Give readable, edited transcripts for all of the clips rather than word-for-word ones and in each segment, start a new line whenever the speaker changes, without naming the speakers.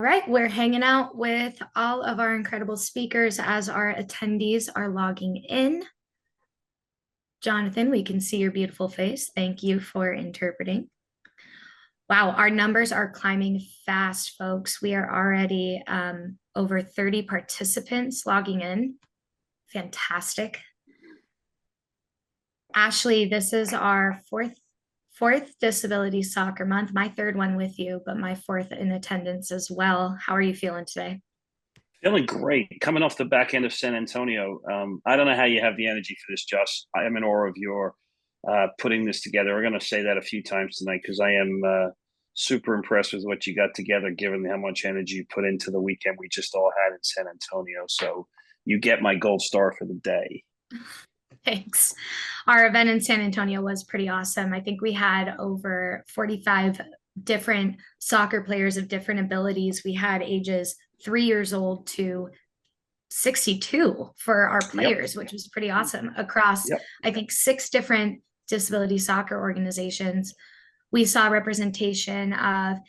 All right, we're hanging out with all of our incredible speakers as our attendees are logging in. Jonathan, we can see your beautiful face. Thank you for interpreting. Wow, our numbers are climbing fast, folks. We are already over 30 participants logging in. Fantastic. Ashley, this is our fourth Disability Soccer Month, my third one with you, but my fourth in attendance as well. How are you feeling today?
Feeling great. Coming off the back end of San Antonio. I don't know how you have the energy for this, Josh. I am in awe of your putting this together. We're going to say that a few times tonight because I am super impressed with what you got together, given how much energy you put into the weekend we just all had in San Antonio. So you get my gold star for the day.
Thanks. Our event in San Antonio was pretty awesome. I think we had over 45 different soccer players of different abilities. We had ages 3 years old to 62 for our
Yep.
players, which was pretty awesome across,
Yep.
I think, 6 different disability soccer organizations. We saw representation of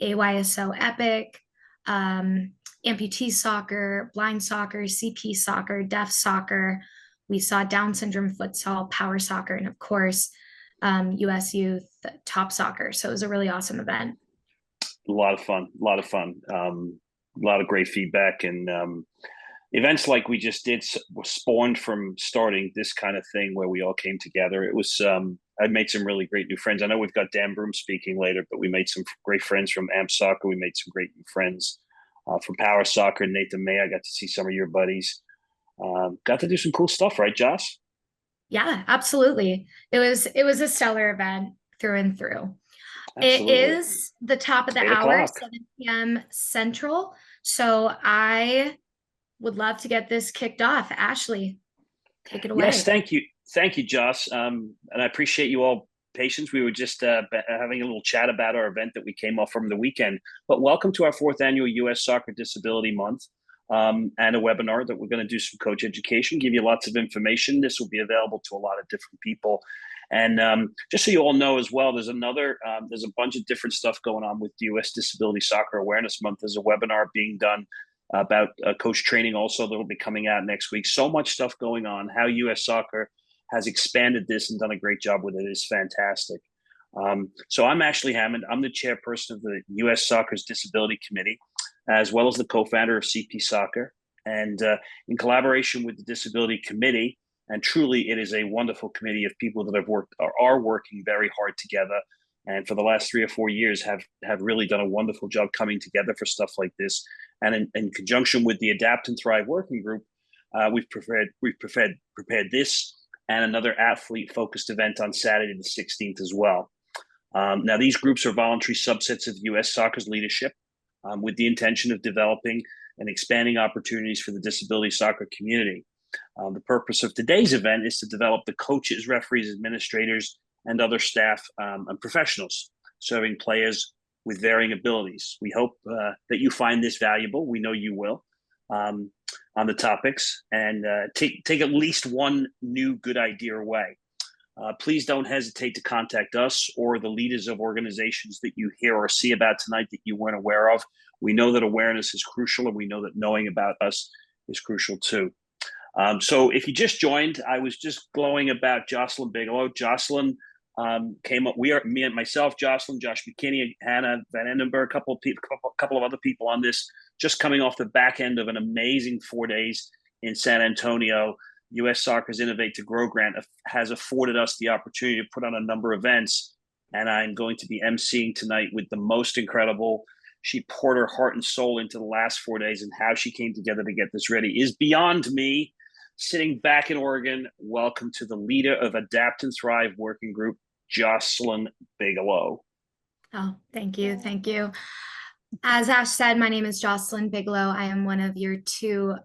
AYSO Epic, amputee soccer, blind soccer, CP soccer, deaf soccer. We saw Down syndrome futsal, power soccer, and of course, US Youth top soccer. So it was a really awesome event.
A lot of fun. A lot of fun. A lot of great feedback and events like we just did were spawned from starting this kind of thing where we all came together. It was I made some really great new friends. I know we've got Dan Broom speaking later, but we made some great friends from AMP Soccer. We made some great new friends from Power Soccer. Nathan May, I got to see some of your buddies. Got to do some cool stuff, right, Josh?
Yeah, absolutely. It was a stellar event through and through. It
Absolutely.
is the top of the
Eight
hour,
o'clock.
7 p.m. Central. So I would love to get this kicked off. Ashley, take it
Yes,
away.
thank you, Josh. And I appreciate you all patience. We were just having a little chat about our event that we came off from the weekend. But welcome to our fourth annual U.S. Soccer Disability Month and a webinar that we're going to do some coach education, give you lots of information. This will be available to a lot of different people. And just so you all know as well, there's a bunch of different stuff going on with the U.S. Disability Soccer Awareness Month. There's a webinar being done about coach training also that will be coming out next week. So much stuff going on. How U.S. Soccer has expanded this and done a great job with it is fantastic. So I'm Ashley Hammond. I'm the chairperson of the U.S. Soccer's Disability Committee, as well as the co-founder of CP Soccer. And in collaboration with the Disability Committee, and truly it is a wonderful committee of people that have worked are working very hard together. And for the last 3 or 4 years, have really done a wonderful job coming together for stuff like this. And in conjunction with the Adapt and Thrive Working Group, we've prepared this and another athlete focused event on Saturday the 16th as well. Now, these groups are voluntary subsets of U.S. Soccer's leadership with the intention of developing and expanding opportunities for the disability soccer community. The purpose of today's event is to develop the coaches, referees, administrators, and other staff and professionals serving players with varying abilities. We hope that you find this valuable. We know you will on the topics and take at least one new good idea away. Please don't hesitate to contact us or the leaders of organizations that you hear or see about tonight that you weren't aware of. We know that awareness is crucial, and we know that knowing about us is crucial too. So if you just joined, I was just glowing about Jocelyn Bigelow. Jocelyn came up. We are me and myself, Jocelyn, Josh McKinney, Hannah Van Endenberg, couple of other people on this. Just coming off the back end of an amazing 4 days in San Antonio. U.S. Soccer's Innovate to Grow grant has afforded us the opportunity to put on a number of events, and I'm going to be emceeing tonight with the most incredible. She poured her heart and soul into the last 4 days, and how she came together to get this ready is beyond me. Sitting back in Oregon, welcome to the leader of Adapt and Thrive Working Group, Jocelyn Bigelow.
Oh, thank you. Thank you. As Ash said, my name is Jocelyn Bigelow. I am one of your two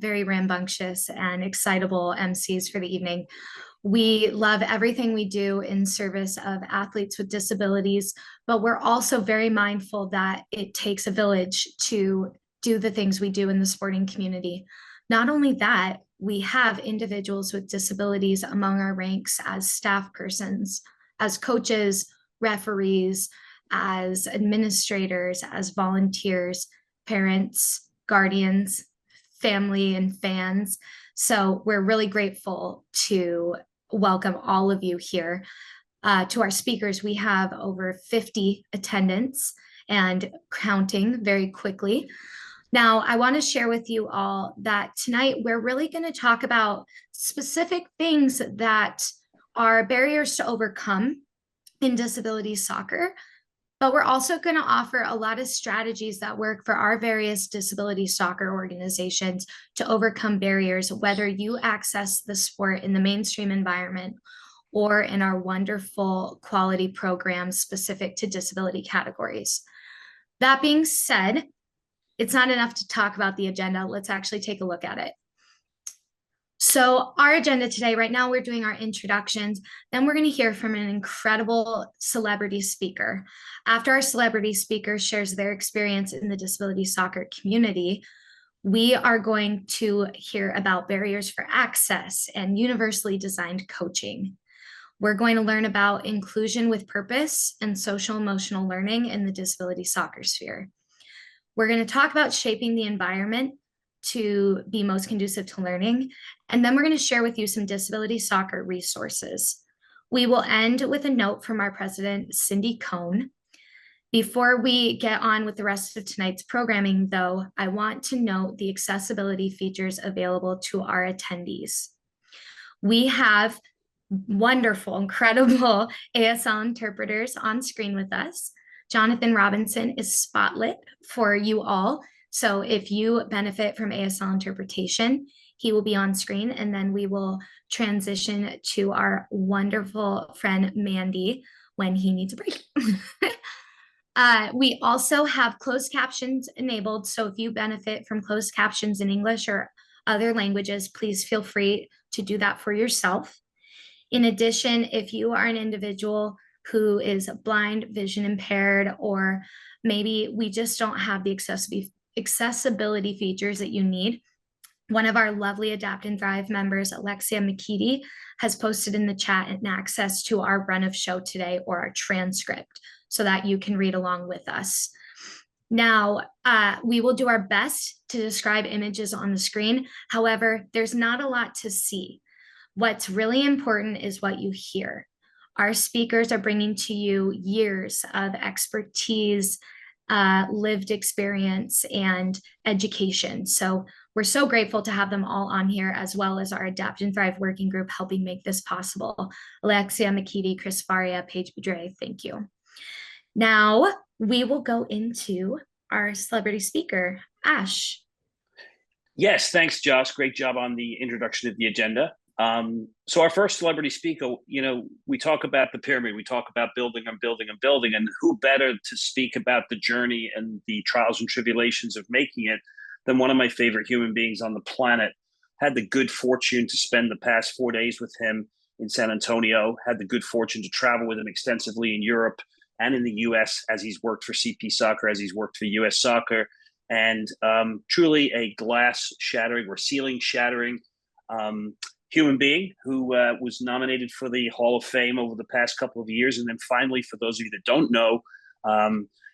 very rambunctious and excitable MCs for the evening. We love everything we do in service of athletes with disabilities, but we're also very mindful that it takes a village to do the things we do in the sporting community. Not only that, we have individuals with disabilities among our ranks as staff persons, as coaches, referees, as administrators, as volunteers. parents, guardians, family, and fans. So we're really grateful to welcome all of you here. To our speakers, we have over 50 attendants and counting very quickly. Now, I want to share with you all that tonight we're really going to talk about specific things that are barriers to overcome in disability soccer, but we're also going to offer a lot of strategies that work for our various disability soccer organizations to overcome barriers, whether you access the sport in the mainstream environment or in our wonderful quality programs specific to disability categories. That being said, it's not enough to talk about the agenda. Let's actually take a look at it. So our agenda today, right now, we're doing our introductions. Then we're going to hear from an incredible celebrity speaker. After our celebrity speaker shares their experience in the disability soccer community, we are going to hear about barriers for access and universally designed coaching. We're going to learn about inclusion with purpose and social emotional learning in the disability soccer sphere. We're going to talk about shaping the environment to be most conducive to learning. And then we're going to share with you some disability soccer resources. We will end with a note from our president, Cindy Cohn. Before we get on with the rest of tonight's programming, though, I want to note the accessibility features available to our attendees. We have wonderful, incredible ASL interpreters on screen with us. Jonathan Robinson is spotlit for you all. So if you benefit from ASL interpretation, he will be on screen, and then we will transition to our wonderful friend Mandy when he needs a break. We also have closed captions enabled. So if you benefit from closed captions in English or other languages, please feel free to do that for yourself. In addition, if you are an individual who is blind, vision impaired, or maybe we just don't have the accessibility features that you need, one of our lovely Adapt and Thrive members, Alexia McKeedy, has posted in the chat an access to our run of show today or our transcript so that you can read along with us. Now, we will do our best to describe images on the screen. However, there's not a lot to see. What's really important is what you hear. Our speakers are bringing to you years of expertise, lived experience, and education. So we're so grateful to have them all on here, as well as our Adapt and Thrive working group helping make this possible. Alexia McKeedy, Chris Faria, Paige Bedre, thank you. Now we will go into our celebrity speaker, Ash.
Yes, thanks, Josh. Great job on the introduction of the agenda. So our first celebrity speaker, we talk about the pyramid, we talk about building and building and building, and who better to speak about the journey and the trials and tribulations of making it than one of my favorite human beings on the planet. Had the good fortune to spend the past 4 days with him in San Antonio, had the good fortune to travel with him extensively in Europe and in the US as he's worked for CP Soccer, as he's worked for US Soccer, and truly a glass shattering or ceiling shattering human being who was nominated for the Hall of Fame over the past couple of years. And then finally, for those of you that don't know,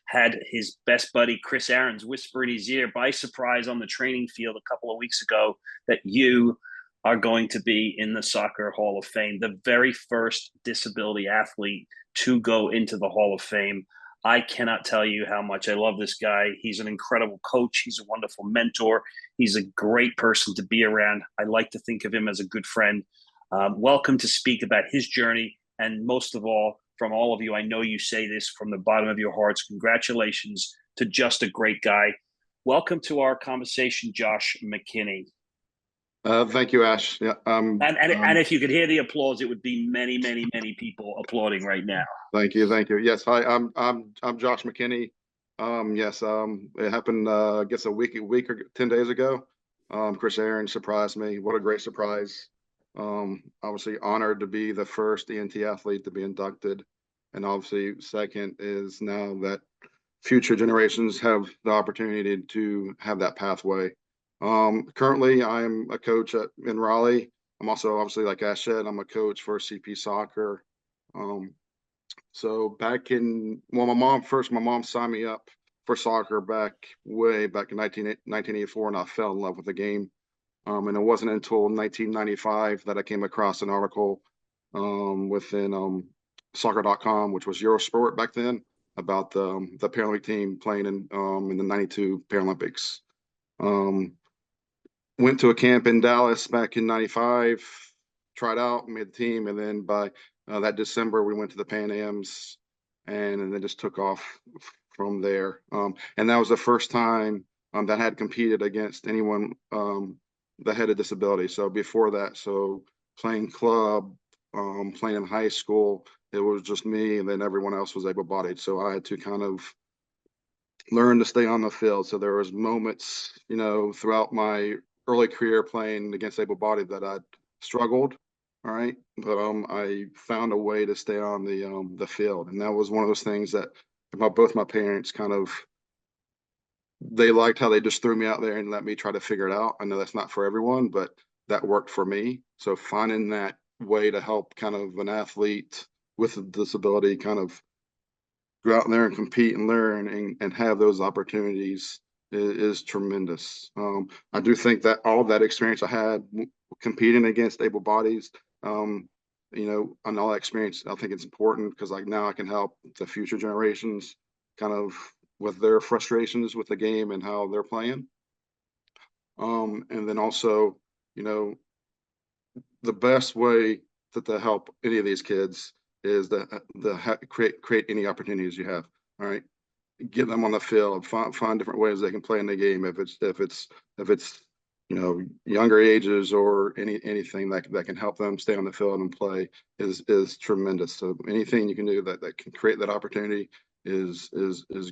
had his best buddy, Chris Aarons, whisper in his ear by surprise on the training field a couple of weeks ago that you are going to be in the Soccer Hall of Fame, the very first disability athlete to go into the Hall of Fame. I cannot tell you how much I love this guy. He's an incredible coach. He's a wonderful mentor. He's a great person to be around. I like to think of him as a good friend. Welcome to speak about his journey. And most of all, from all of you, I know you say this from the bottom of your hearts. Congratulations to just a great guy. Welcome to our conversation, Josh McKinney.
Thank you, Ash. Yeah.
And if you could hear the applause, it would be many, many, many people applauding right now.
Thank you. Yes, hi. I'm Josh McKinney. Yes. It happened. I guess a week or 10 days ago. Chris Aarons surprised me. What a great surprise. Obviously honored to be the first ENT athlete to be inducted, and obviously second is now that future generations have the opportunity to have that pathway. Currently, I'm a coach in Raleigh. I'm also, obviously, like Ash said, I'm a coach for CP Soccer. So back in, well, my mom signed me up for soccer way back in 1984, and I fell in love with the game. And it wasn't until 1995 that I came across an article within soccer.com, which was Eurosport back then, about the Paralympic team playing in the 92 Paralympics. Went to a camp in Dallas back in 95, tried out, made the team, and then by that December we went to the Pan Ams, and then just took off from there. And that was the first time that I had competed against anyone that had a disability. So before that, so playing club, playing in high school, it was just me, and then everyone else was able-bodied. So I had to kind of learn to stay on the field. So there was moments, throughout my early career playing against able-bodied that I struggled. All right, but I found a way to stay on the field, and that was one of those things that both my parents kind of, they liked how they just threw me out there and let me try to figure it out. I know that's not for everyone, but that worked for me. So finding that way to help kind of an athlete with a disability kind of go out there and compete and learn and have those opportunities is tremendous. I do think that all of that experience I had competing against able bodies, and all that experience, I think it's important because like now I can help the future generations kind of with their frustrations with the game and how they're playing. And then also, the best way to help any of these kids is create any opportunities you have. All right, get them on the field, find different ways they can play in the game. If it's younger ages or anything that can help them stay on the field and play is tremendous. So anything you can do that can create that opportunity is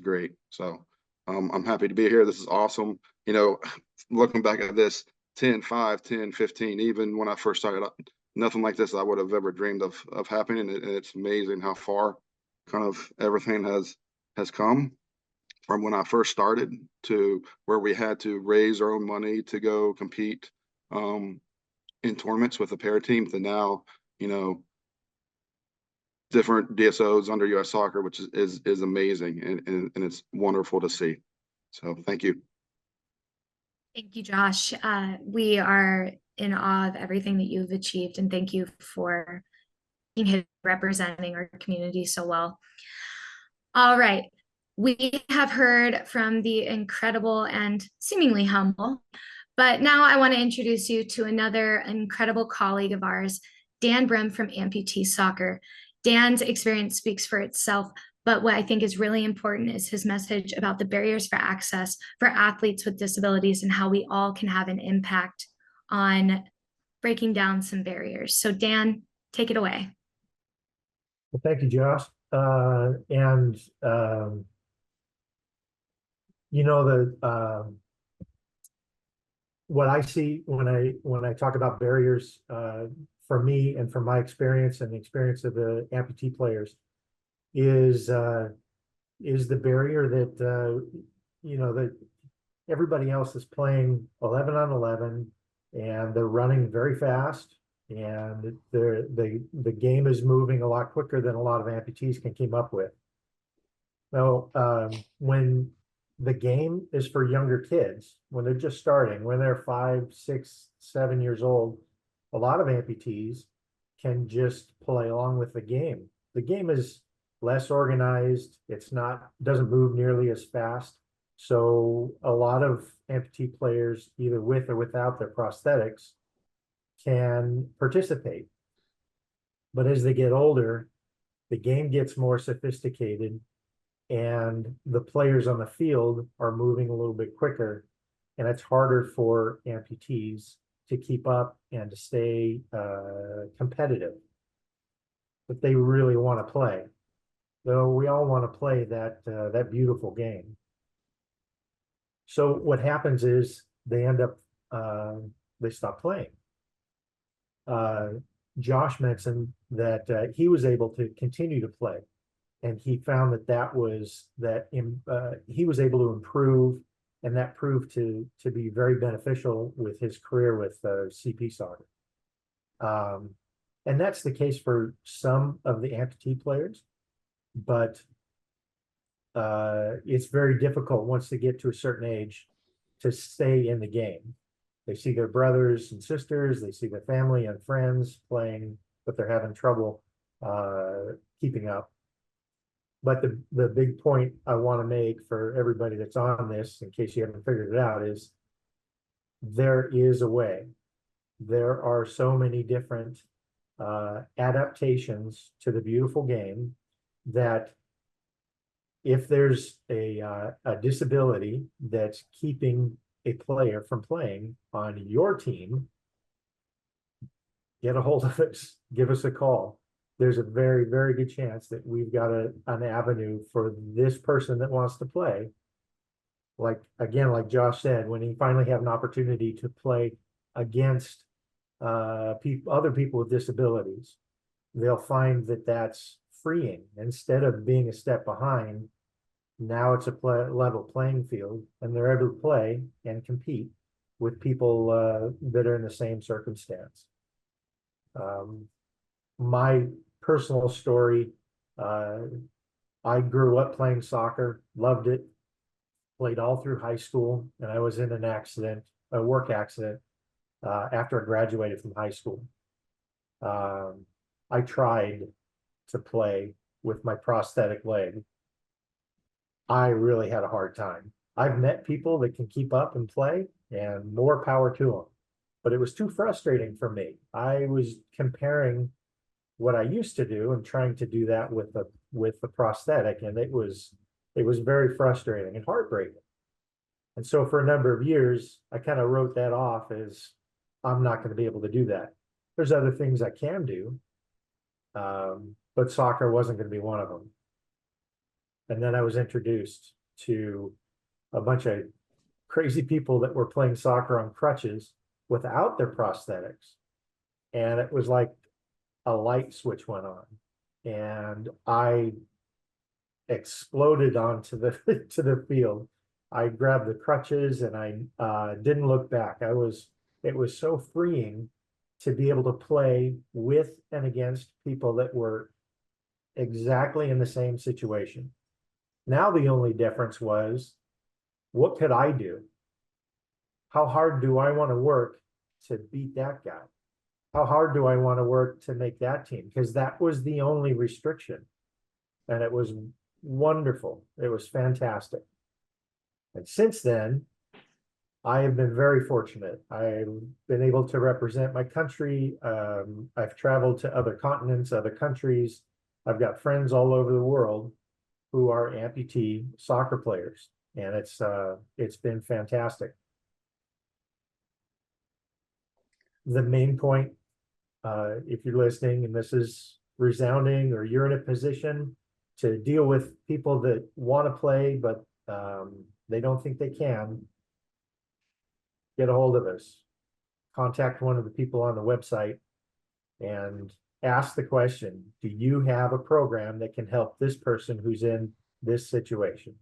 great. So I'm happy to be here. This is awesome. Looking back at this 10, 5, 10, 15, even when I first started, nothing like this I would have ever dreamed of happening. And it's amazing how far kind of everything has come from when I first started to where we had to raise our own money to go compete in tournaments with the para team to now, different DSOs under US Soccer, which is amazing and it's wonderful to see. So thank you.
Thank you, Josh. We are in awe of everything that you've achieved, and thank you for representing our community so well. All right. We have heard from the incredible and seemingly humble, but now I want to introduce you to another incredible colleague of ours, Dan Brim from Amputee Soccer. Dan's experience speaks for itself, but what I think is really important is his message about the barriers for access for athletes with disabilities and how we all can have an impact on breaking down some barriers. So Dan, take it away.
Well, thank you, Josh. What I see when I talk about barriers for me and from my experience and the experience of the amputee players is the barrier that that everybody else is playing 11 on 11 and they're running very fast and the game is moving a lot quicker than a lot of amputees can keep up with. Now, when the game is for younger kids, when they're just starting, when they're 5, 6, 7 years old, a lot of amputees can just play along with the game. The game is less organized. Doesn't move nearly as fast. So a lot of amputee players, either with or without their prosthetics, can participate. But as they get older, the game gets more sophisticated and the players on the field are moving a little bit quicker, and it's harder for amputees to keep up and to stay competitive. But they really want to play. Though we all want to play that beautiful game. So what happens is they end up they stop playing. Josh mentioned that he was able to continue to play, and he found he was able to improve, and that proved to be very beneficial with his career with CP Soccer. And that's the case for some of the amputee players, but it's very difficult once they get to a certain age to stay in the game. They see their brothers and sisters, they see their family and friends playing, but they're having trouble keeping up. But the big point I want to make for everybody that's on this, in case you haven't figured it out, is there is a way. There are so many different adaptations to the beautiful game that if there's a disability that's keeping a player from playing on your team, get a hold of us, give us a call. There's a very, very good chance that we've got an avenue for this person that wants to play. Like, again, like Josh said, when he finally have an opportunity to play against other people with disabilities, they'll find that that's freeing. Instead of being a step behind, now it's a level playing field, and they're able to play and compete with people that are in the same circumstance. My personal story, I grew up playing soccer, loved it, played all through high school, and I was in an accident, a work accident, after I graduated from high school. I tried to play with my prosthetic leg. I really had a hard time. I've met people that can keep up and play, and more power to them. But it was too frustrating for me. I was comparing what I used to do and trying to do that with the prosthetic, and it was very frustrating and heartbreaking. And so for a number of years, I kind of wrote that off as I'm not going to be able to do that. There's other things I can do, but soccer wasn't going to be one of them. And then I was introduced to a bunch of crazy people that were playing soccer on crutches without their prosthetics. And it was like a light switch went on, and I exploded onto the to the field. I grabbed the crutches and I didn't look back. It was so freeing to be able to play with and against people that were exactly in the same situation. Now the only difference was, what could I do? How hard do I want to work to beat that guy? How hard do I want to work to make that team? Because that was the only restriction. And it was wonderful. It was fantastic. And since then, I have been very fortunate. I've been able to represent my country. I've traveled to other continents, other countries. I've got friends all over the world who are amputee soccer players, and it's been fantastic. The main point, if you're listening and this is resounding, or you're in a position to deal with people that want to play but they don't think they can, get a hold of us. Contact one of the people on the website and ask the question, do you have a program that can help this person who's in this situation?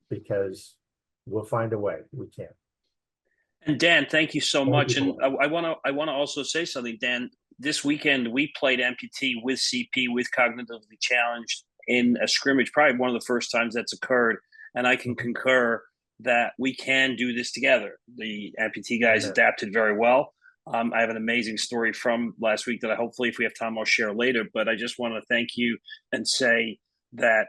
Because we'll find a way. We can.
And Dan, thank you so much.
you.
And I want to also say something, Dan. This weekend we played amputee with CP, with cognitively challenged, in a scrimmage. Probably one of the first times that's occurred, and I can concur that we can do this together. The amputee guys adapted very well. I have an amazing story from last week that hopefully, if we have time, I'll share later. But I just want to thank you and say that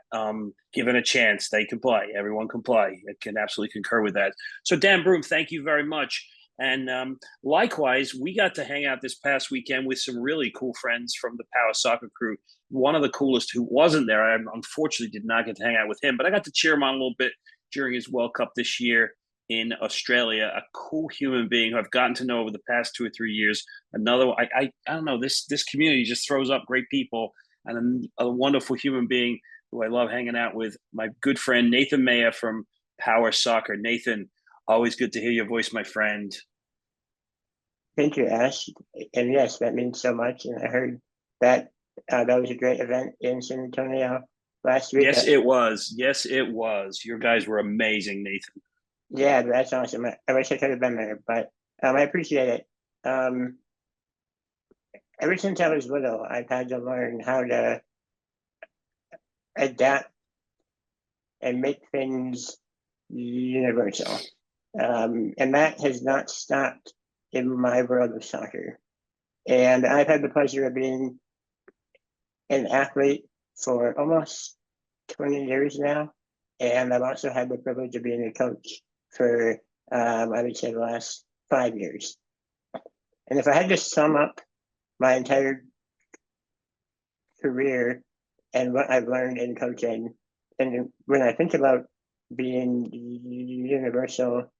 given a chance, they can play. Everyone can play. I can absolutely concur with that. So Dan Broom, thank you very much. And likewise, we got to hang out this past weekend with some really cool friends from the Power Soccer crew. One of the coolest who wasn't there, I unfortunately did not get to hang out with him, but I got to cheer him on a little bit during his World Cup this year in Australia. A cool human being who I've gotten to know over the past 2 or 3 years. Another, I don't know, this community just throws up great people, and a wonderful human being who I love hanging out with, my good friend Nathan Maya from Power Soccer. Nathan, always good to hear your voice, my friend.
Thank you, Ash. And yes, that means so much. And I heard that that was a great event in San Antonio last week.
Yes, it was. Yes, it was. Your guys were amazing, Nathan.
Yeah, that's awesome. I wish I could have been there, but I appreciate it. Ever since I was little, I've had to learn how to adapt and make things universal. And that has not stopped in my world of soccer. And I've had the pleasure of being an athlete for almost 20 years now. And I've also had the privilege of being a coach for, I would say, the last 5 years. And if I had to sum up my entire career and what I've learned in coaching, and when I think about being universal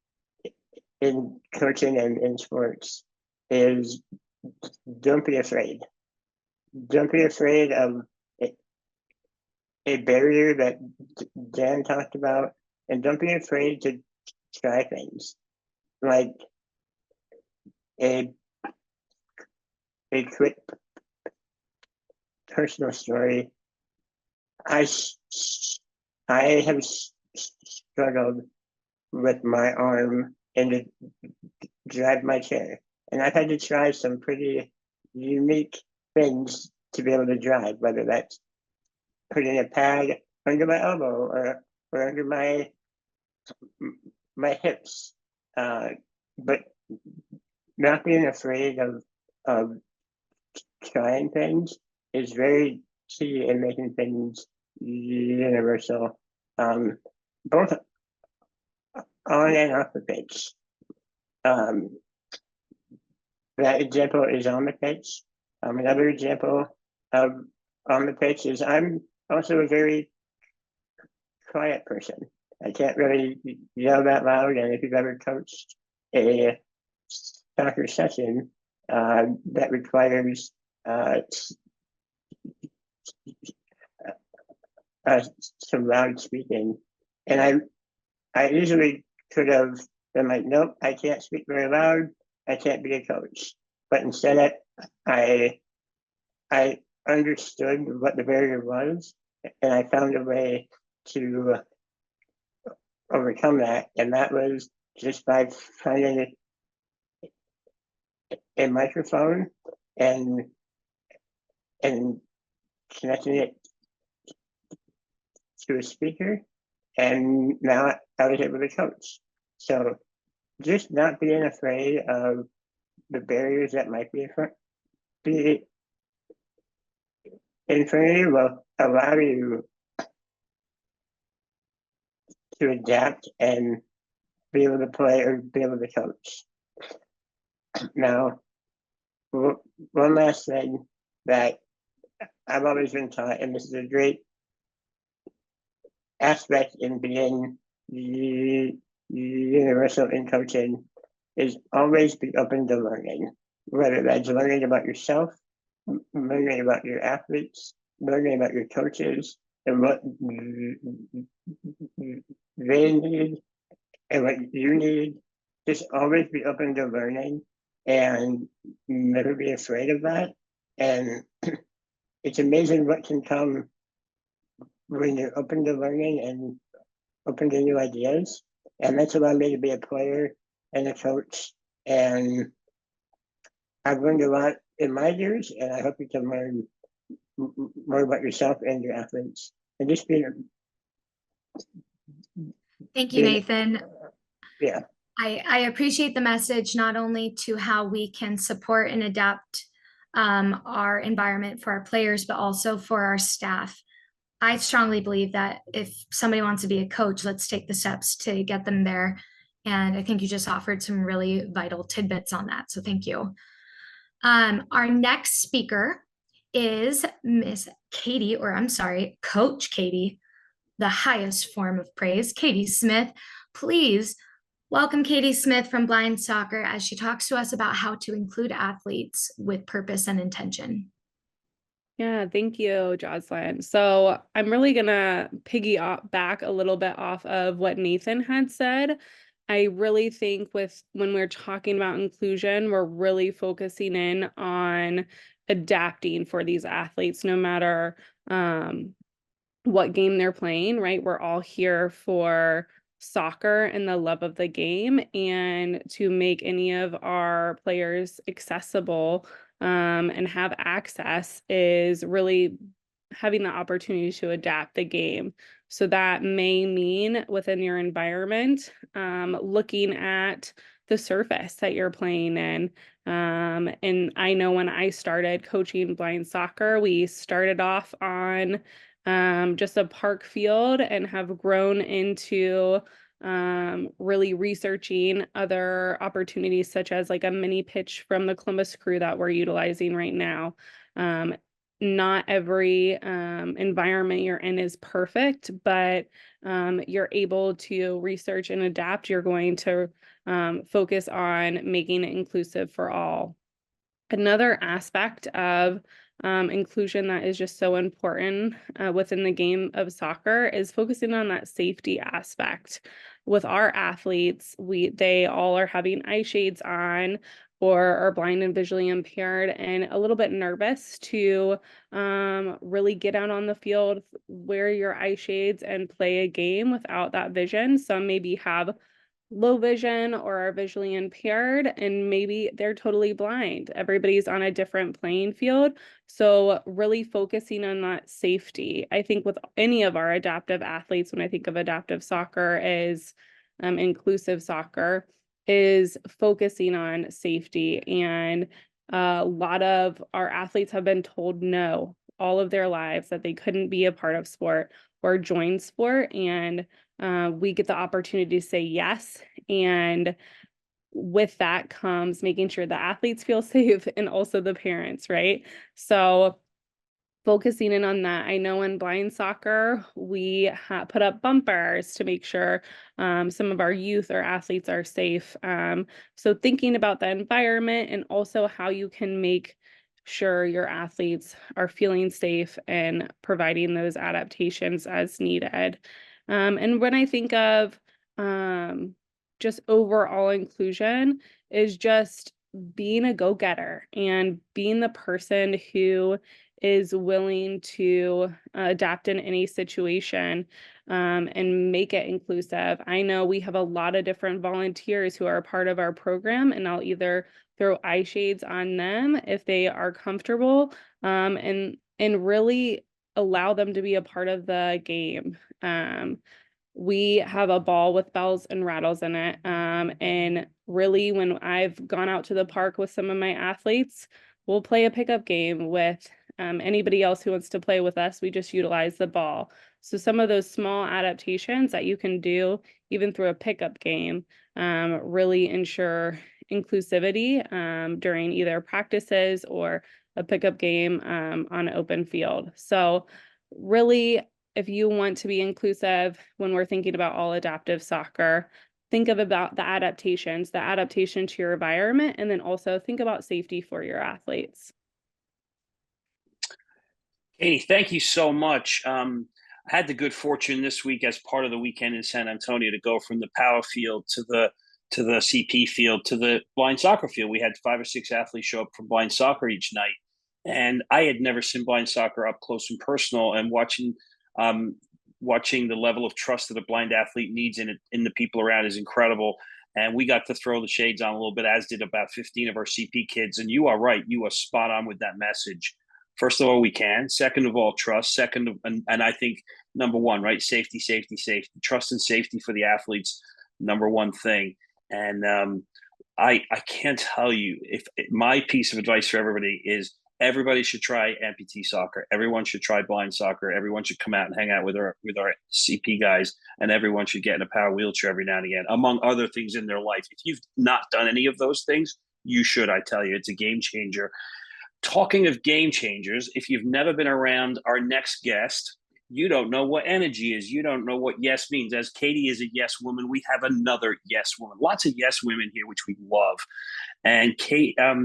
in coaching and in sports, is don't be afraid. Don't be afraid of a barrier that Dan talked about, and don't be afraid to try things. Like a quick personal story. I have struggled with my arm and to drive my chair, and I've had to try some pretty unique things to be able to drive, whether that's putting a pad under my elbow or under my hips, but not being afraid of trying things is very key in making things universal, both on and off the pitch. That example is on the pitch. Another example of on the pitch is I'm also a very quiet person. I can't really yell that loud, and if you've ever coached a soccer session that requires some loud speaking, and I usually could have been like, nope, I can't speak very loud, I can't be a coach. But instead I understood what the barrier was, and I found a way to overcome that, and that was just by finding a microphone and connecting it to a speaker, and now I was able to coach. So just not being afraid of the barriers that might be in front of you will allow you to adapt and be able to play or be able to coach. Now, one last thing that I've always been taught, and this is a great aspect in being universal in coaching, is always be open to learning, whether that's learning about yourself, learning about your athletes, learning about your coaches, and what they need and what you need. Just always be open to learning and never be afraid of that. And it's amazing what can come when you're open to learning and open to new ideas. And that's allowed me to be a player and a coach. And I've learned a lot in my years, and I hope you can learn more about yourself and your athletes. And just being.
Thank you, Nathan.
Yeah.
I appreciate the message, not only to how we can support and adapt our environment for our players, but also for our staff. I strongly believe that if somebody wants to be a coach, let's take the steps to get them there. And I think you just offered some really vital tidbits on that. So thank you. Our next speaker is Miss Katie, or I'm sorry, Coach Katie, the highest form of praise, Katie Smith. Please welcome Katie Smith from Blind Soccer as she talks to us about how to include athletes with purpose and intention.
Yeah, thank you, Jocelyn. So I'm really gonna piggyback a little bit off of what Nathan had said. I really think when we're talking about inclusion, we're really focusing in on adapting for these athletes, no matter what game they're playing, right? We're all here for soccer and the love of the game, and to make any of our players accessible and have access is really having the opportunity to adapt the game. So that may mean within your environment, looking at the surface that you're playing in. And I know when I started coaching blind soccer, we started off on just a park field and have grown into really researching other opportunities, such as like a mini pitch from the Columbus Crew that we're utilizing right now. Not every environment you're in is perfect, but you're able to research and adapt. You're going to focus on making it inclusive for all. Another aspect of inclusion that is just so important within the game of soccer is focusing on that safety aspect. With our athletes, they all are having eye shades on or are blind and visually impaired and a little bit nervous to really get out on the field, wear your eye shades and play a game without that vision. Some maybe have low vision or are visually impaired, and maybe they're totally blind. Everybody's on a different playing field. So really focusing on that safety. I think with any of our adaptive athletes, when I think of adaptive soccer is inclusive soccer, is focusing on safety. And a lot of our athletes have been told no all of their lives, that they couldn't be a part of sport or join sport. And we get the opportunity to say yes. And with that comes making sure the athletes feel safe and also the parents, right? So focusing in on that. I know in blind soccer, we put up bumpers to make sure some of our youth or athletes are safe. So thinking about the environment and also how you can make sure your athletes are feeling safe and providing those adaptations as needed. And when I think of just overall inclusion is just being a go-getter and being the person who is willing to adapt in any situation and make it inclusive. I know we have a lot of different volunteers who are a part of our program, and I'll either throw eye shades on them if they are comfortable and really allow them to be a part of the game. We have a ball with bells and rattles in it. And really, when I've gone out to the park with some of my athletes, we'll play a pickup game with anybody else who wants to play with us. We just utilize the ball. So some of those small adaptations that you can do even through a pickup game really ensure inclusivity during either practices or a pickup game on an open field. So really, if you want to be inclusive when we're thinking about all adaptive soccer, think about the adaptation to your environment, and then also think about safety for your athletes.
Katie, thank you so much. I had the good fortune this week as part of the weekend in San Antonio to go from the power field to the CP field to the blind soccer field. We had 5 or 6 athletes show up for blind soccer each night. And I had never seen blind soccer up close and personal, and watching the level of trust that a blind athlete needs in the people around is incredible. And we got to throw the shades on a little bit, as did about 15 of our CP kids. And you are right. You are spot on with that message. First of all, we can. Second of all, trust. And I think number one, right? Safety. Trust and safety for the athletes, number one thing. And I can't tell you, if my piece of advice for everybody is everybody should try amputee soccer. Everyone should try blind soccer. Everyone should come out and hang out with our CP guys, and everyone should get in a power wheelchair every now and again, among other things in their life. If you've not done any of those things, you should. I tell you, it's a game changer. Talking of game changers, if you've never been around our next guest, you don't know what energy is. You don't know what yes means. As Katie is a yes woman, we have another yes woman. Lots of yes women here, which we love. And Kate, I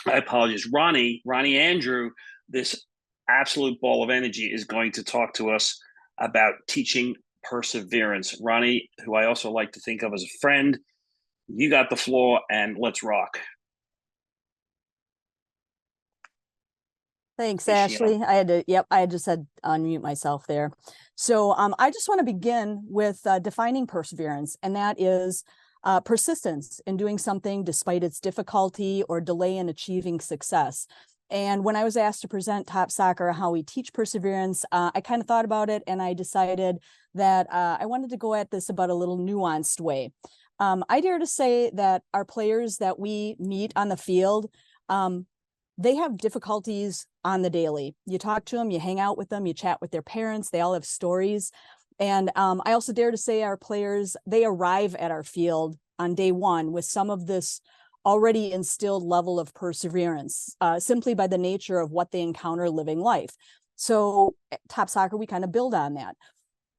apologize. Ronnie Andrew, this absolute ball of energy, is going to talk to us about teaching perseverance. Ronnie, who I also like to think of as a friend, you got the floor, and let's rock.
Thanks, Ashley. I just had to unmute myself there. So I just want to begin with defining perseverance, and that is persistence in doing something despite its difficulty or delay in achieving success. And when I was asked to present Top Soccer, how we teach perseverance, I kind of thought about it, and I decided that I wanted to go at this about a little nuanced way. I dare to say that our players that we meet on the field, they have difficulties on the daily. You talk to them, you hang out with them, you chat with their parents, they all have stories. And I also dare to say our players, they arrive at our field on day one with some of this already instilled level of perseverance, simply by the nature of what they encounter living life. So at Top Soccer, we kind of build on that.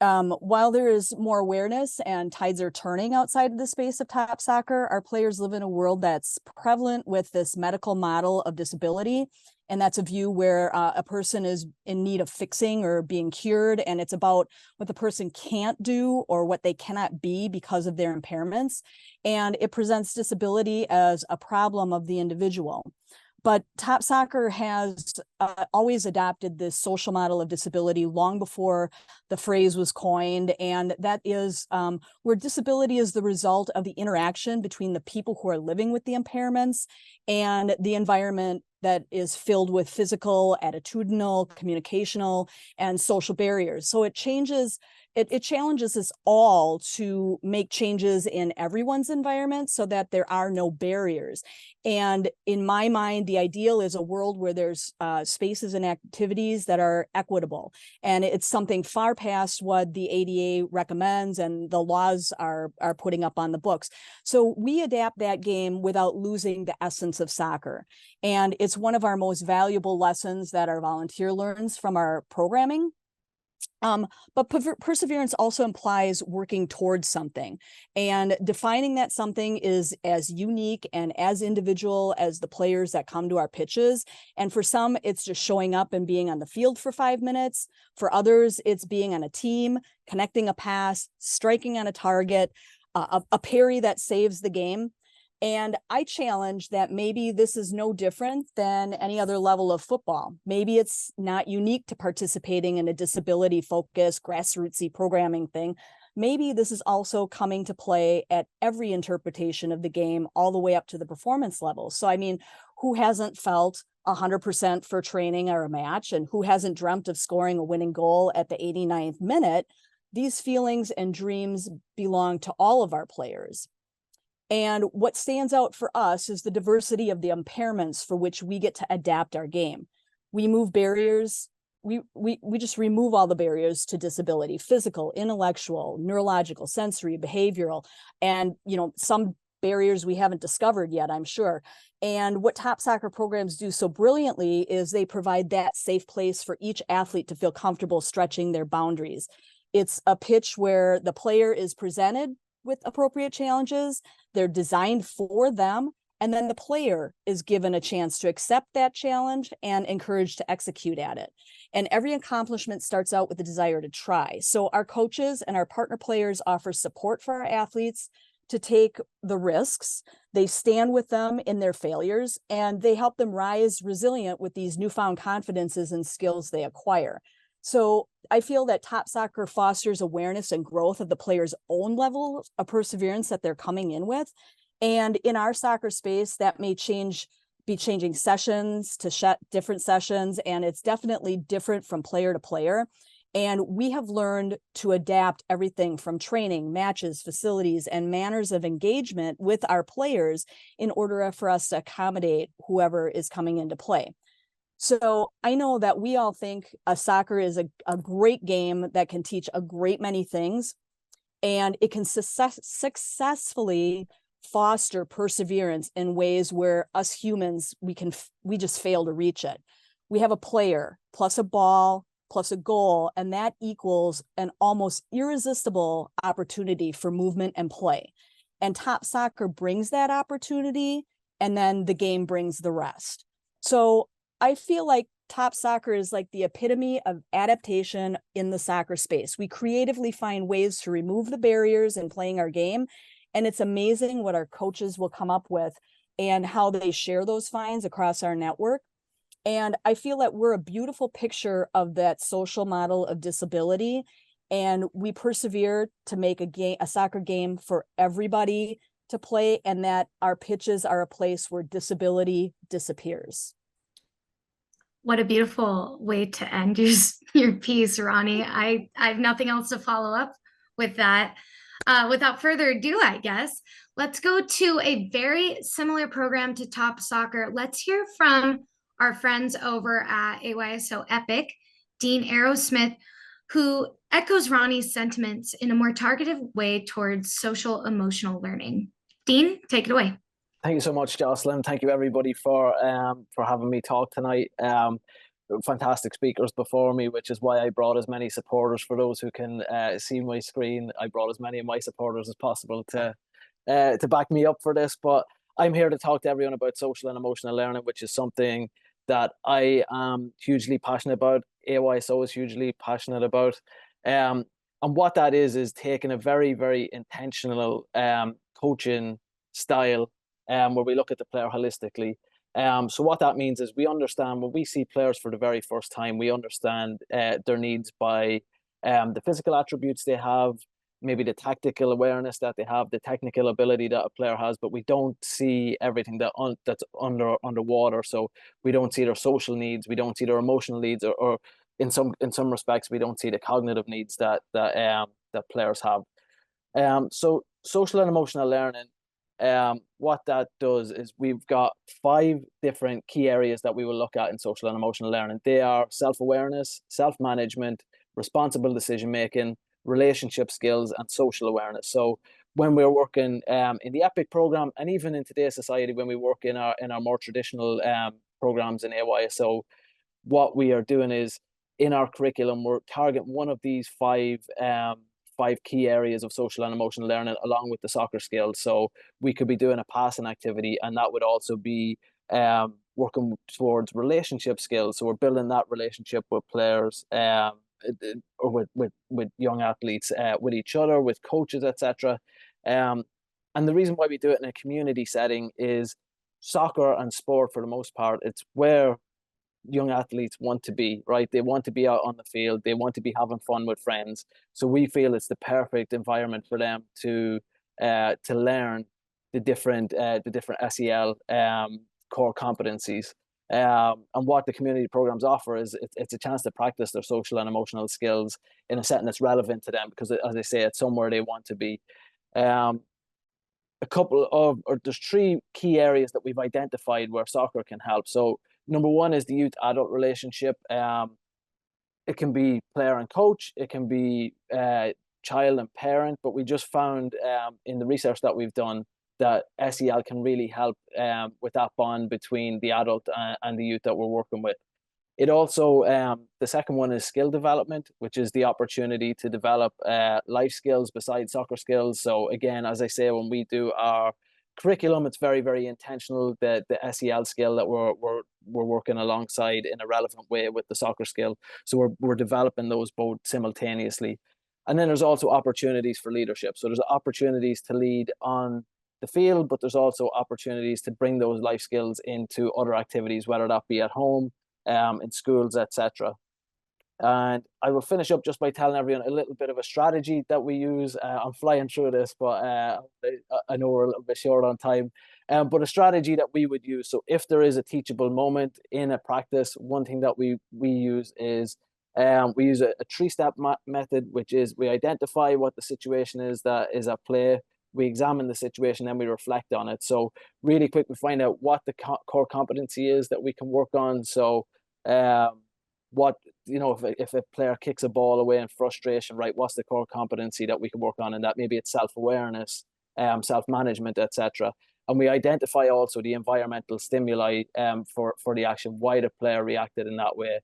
While there is more awareness and tides are turning outside of the space of Top Soccer, our players live in a world that's prevalent with this medical model of disability. And that's a view where a person is in need of fixing or being cured. And it's about what the person can't do or what they cannot be because of their impairments. And it presents disability as a problem of the individual. But Top Soccer has always adopted this social model of disability long before the phrase was coined. And that is where disability is the result of the interaction between the people who are living with the impairments and the environment that is filled with physical, attitudinal, communicational, and social barriers. So it changes, it challenges us all to make changes in everyone's environment so that there are no barriers. And in my mind, the ideal is a world where there's spaces and activities that are equitable. And it's something far past what the ADA recommends and the laws are putting up on the books. So we adapt that game without losing the essence of soccer. And it's one of our most valuable lessons that our volunteer learns from our programming. But perseverance also implies working towards something, and defining that something is as unique and as individual as the players that come to our pitches. And for some, it's just showing up and being on the field for 5 minutes. For others, it's being on a team, connecting a pass, striking on a target, a parry that saves the game. And I challenge that maybe this is no different than any other level of football. Maybe it's not unique to participating in a disability-focused, grassrootsy programming thing. Maybe this is also coming to play at every interpretation of the game, all the way up to the performance level. So, I mean, who hasn't felt 100% for training or a match, and who hasn't dreamt of scoring a winning goal at the 89th minute? These feelings and dreams belong to all of our players. And what stands out for us is the diversity of the impairments for which we get to adapt our game. We move barriers. We just remove all the barriers to disability: physical, intellectual, neurological, sensory, behavioral, and some barriers we haven't discovered yet, I'm sure. And what Top Soccer programs do so brilliantly is they provide that safe place for each athlete to feel comfortable stretching their boundaries. It's a pitch where the player is presented with appropriate challenges, they're designed for them, and then the player is given a chance to accept that challenge and encouraged to execute at it. And every accomplishment starts out with the desire to try. So our coaches and our partner players offer support for our athletes to take the risks. They stand with them in their failures, and they help them rise resilient with these newfound confidences and skills they acquire. So I feel that Top Soccer fosters awareness and growth of the player's own level of perseverance that they're coming in with. And in our soccer space, that may be changing sessions to different sessions, and it's definitely different from player to player. And we have learned to adapt everything from training, matches, facilities, and manners of engagement with our players in order for us to accommodate whoever is coming into play. So I know that we all think soccer is a great game that can teach a great many things, and it can successfully foster perseverance in ways where us humans, we just fail to reach it. We have a player plus a ball plus a goal, and that equals an almost irresistible opportunity for movement and play. And Top Soccer brings that opportunity, and then the game brings the rest. So I feel like Top Soccer is like the epitome of adaptation in the soccer space. We creatively find ways to remove the barriers in playing our game. And it's amazing what our coaches will come up with and how they share those finds across our network. And I feel that we're a beautiful picture of that social model of disability. And we persevere to make a soccer game for everybody to play, and that our pitches are a place where disability disappears.
What a beautiful way to end your piece, Ronnie. I have nothing else to follow up with that. Without further ado, I guess, let's go to a very similar program to Top Soccer. Let's hear from our friends over at AYSO Epic, Dean Aerosmith, who echoes Ronnie's sentiments in a more targeted way towards social emotional learning. Dean, take it away.
Thank you so much, Jocelyn. Thank you everybody for having me talk tonight. Fantastic speakers before me, which is why I brought as many supporters. For those who can see my screen, I brought as many of my supporters as possible to back me up for this. But I'm here to talk to everyone about social and emotional learning, which is something that I am hugely passionate about. AYSO is hugely passionate about. And what that is taking a very, very intentional coaching style where we look at the player holistically. So what that means is we understand when we see players for the very first time, we understand their needs by the physical attributes they have, maybe the tactical awareness that they have, the technical ability that a player has, but we don't see everything that's underwater. So we don't see their social needs, we don't see their emotional needs, or in some respects, we don't see the cognitive needs that players have. So social and emotional learning, what that does is we've got 5 different key areas that we will look at in social and emotional learning. They are self-awareness, self-management, responsible decision-making, relationship skills, and social awareness. So when we're working in the EPIC program, and even in today's society, when we work in our more traditional programs in AYSO, what we are doing is in our curriculum, we're targeting one of these 5 key areas of social and emotional learning along with the soccer skills. So we could be doing a passing activity, and that would also be working towards relationship skills. So we're building that relationship with players, or with young athletes, with each other, with coaches, etc. And the reason why we do it in a community setting is soccer and sport, for the most part, it's where young athletes want to be, right? They want to be out on the field. They want to be having fun with friends. So we feel it's the perfect environment for them to learn the different SEL core competencies. And what the community programs offer is it's a chance to practice their social and emotional skills in a setting that's relevant to them, because, as I say, it's somewhere they want to be. There's 3 key areas that we've identified where soccer can help. So number 1 is the youth-adult relationship. It can be player and coach, it can be child and parent, but we just found in the research that we've done that SEL can really help with that bond between the adult and the youth that we're working with. It also, the second one is skill development, which is the opportunity to develop life skills besides soccer skills. So again, as I say, when we do our curriculum, it's very, very intentional. The SEL skill that we're working alongside in a relevant way with the soccer skill. So we're developing those both simultaneously. And then there's also opportunities for leadership. So there's opportunities to lead on the field, but there's also opportunities to bring those life skills into other activities, whether that be at home, in schools, etc. And I will finish up just by telling everyone a little bit of a strategy that we use. I'm flying through this, but I know we're a little bit short on time. But a strategy that we would use. So if there is a teachable moment in a practice, one thing that we use is we use a 3-step method, which is we identify what the situation is that is at play. We examine the situation, then we reflect on it. So really quick, we find out what the core competency is that we can work on. So what, if a player kicks a ball away in frustration, right, what's the core competency that we can work on? And that maybe it's self-awareness, self-management, etc. And we identify also the environmental stimuli for the action, why the player reacted in that way.